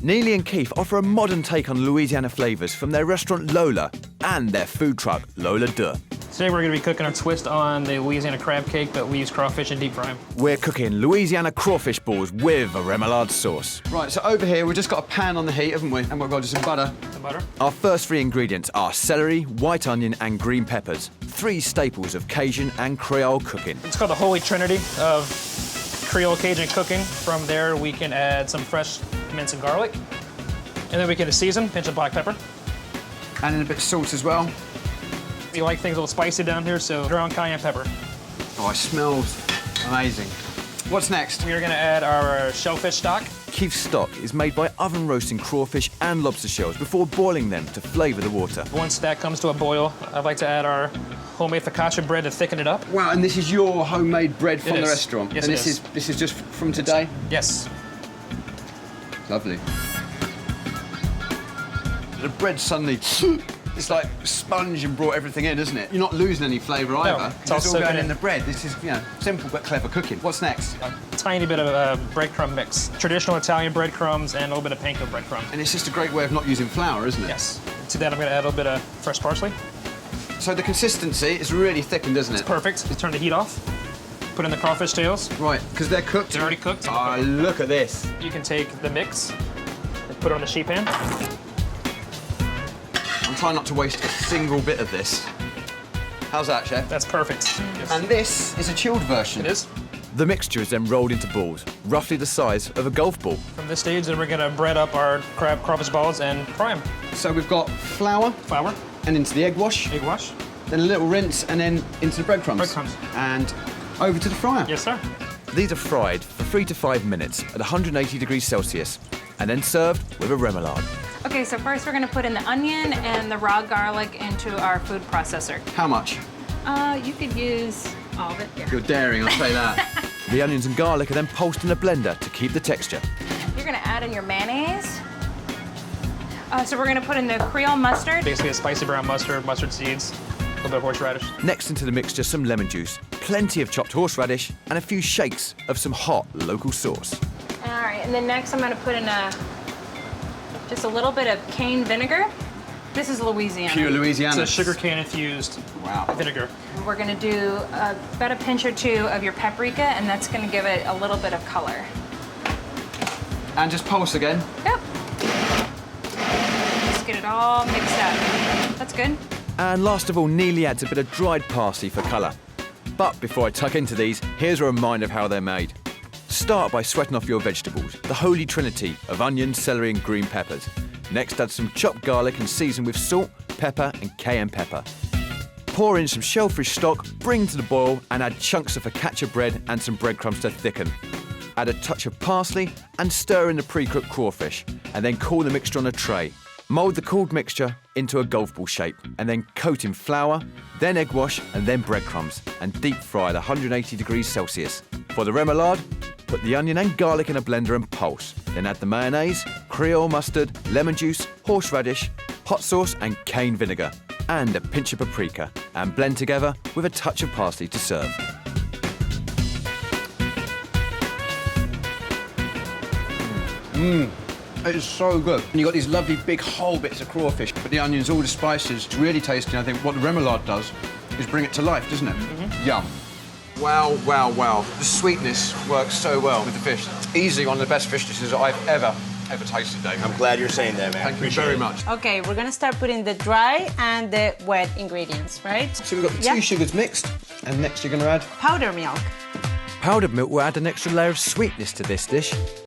Neely and Keith offer a modern take on Louisiana flavours from their restaurant Lola and their food truck Lola Deux. Today we're going to be cooking a twist on the Louisiana crab cake, but we use crawfish and deep fry them. We're cooking Louisiana crawfish balls with a remoulade sauce. Right, so over here we've just got a pan on the heat, haven't we? And we've got just some butter. Some butter. Our first three ingredients are celery, white onion and green peppers. Three staples of Cajun and Creole cooking. It's called the holy trinity of Creole Cajun cooking. From there we can add some fresh minced and garlic. And then we can season, pinch of black pepper. And then a bit of salt as well. We like things a little spicy down here, so ground cayenne pepper. Oh, it smells amazing. What's next? We are going to add our shellfish stock. Keith's stock is made by oven roasting crawfish and lobster shells before boiling them to flavour the water. Once that comes to a boil, I'd like to add our homemade focaccia bread to thicken it up. Wow, and this is your homemade bread from the restaurant? Yes, and it is. This is just from today? Yes. Lovely. The bread suddenly, it's like sponge and brought everything in, isn't it? You're not losing any flavour either. it's all all soaking going in. in the bread. This is, simple but clever cooking. What's next? A tiny bit of breadcrumb mix. Traditional Italian breadcrumbs and a little bit of panko breadcrumb. And it's just a great way of not using flour, isn't it? Yes. To that I'm going to add a little bit of fresh parsley. So the consistency is really thickened, isn't it? It's perfect. You turn the heat off. Put in the crawfish tails. Right, because they're cooked. They're already cooked. Oh, look at this. You can take the mix and put it on the sheet pan. I'm trying not to waste a single bit of this. How's that, Chef? That's perfect. Yes. And this is a chilled version. It is. The mixture is then rolled into balls, roughly the size of a golf ball. From this stage, then we're going to bread up our crawfish balls and fry them. So we've got flour Flour, and into the egg wash, egg wash. then a little rinse, and then into the breadcrumbs. Breadcrumbs. And over to the fryer. Yes, sir. These are fried for 3 to 5 minutes at 180 degrees Celsius and then served with a remoulade. Okay, so first we're gonna put in the onion and the raw garlic into our food processor. How much? You could use all of it here. You're daring, I'll say that. The onions and garlic are then pulsed in a blender to keep the texture. You're gonna add in your mayonnaise. So we're gonna put in the Creole mustard. Basically a spicy brown mustard, mustard seeds, a little bit of horseradish. Next into the mixture, some lemon juice, plenty of chopped horseradish, and a few shakes of some hot local sauce. All right, and then next I'm gonna put in just a little bit of cane vinegar. This is Louisiana. Pure Louisiana. It's a sugarcane infused vinegar. We're gonna do about a pinch or two of your paprika, and that's gonna give it a little bit of color. And just pulse again. Yep. Just get it all mixed up. That's good. And last of all, Neely adds a bit of dried parsley for colour. But before I tuck into these, here's a reminder of how they're made. Start by sweating off your vegetables, the holy trinity of onion, celery and green peppers. Next add some chopped garlic and season with salt, pepper and cayenne pepper. Pour in some shellfish stock, bring to the boil and add chunks of focaccia bread and some breadcrumbs to thicken. Add a touch of parsley and stir in the pre-cooked crawfish and then cool the mixture on a tray. Mould the cooled mixture into a golf ball shape and then coat in flour, then egg wash and then breadcrumbs and deep fry at 180 degrees Celsius. For the remoulade, put the onion and garlic in a blender and pulse. Then add the mayonnaise, Creole mustard, lemon juice, horseradish, hot sauce and cane vinegar and a pinch of paprika and blend together with a touch of parsley to serve. It is so good. And you've got these lovely big whole bits of crawfish, but the onions, all the spices, it's really tasty. I think what the remoulade does is bring it to life, doesn't it? Yum. Wow, wow, wow. The sweetness works so well with the fish. Easily one of the best fish dishes that I've ever tasted, Dave. I'm glad you're saying that, man. Thank you very much. Okay, we're gonna start putting the dry and the wet ingredients, right? So we've got the two sugars mixed, and next you're going to add Powder milk. Powdered milk will add an extra layer of sweetness to this dish.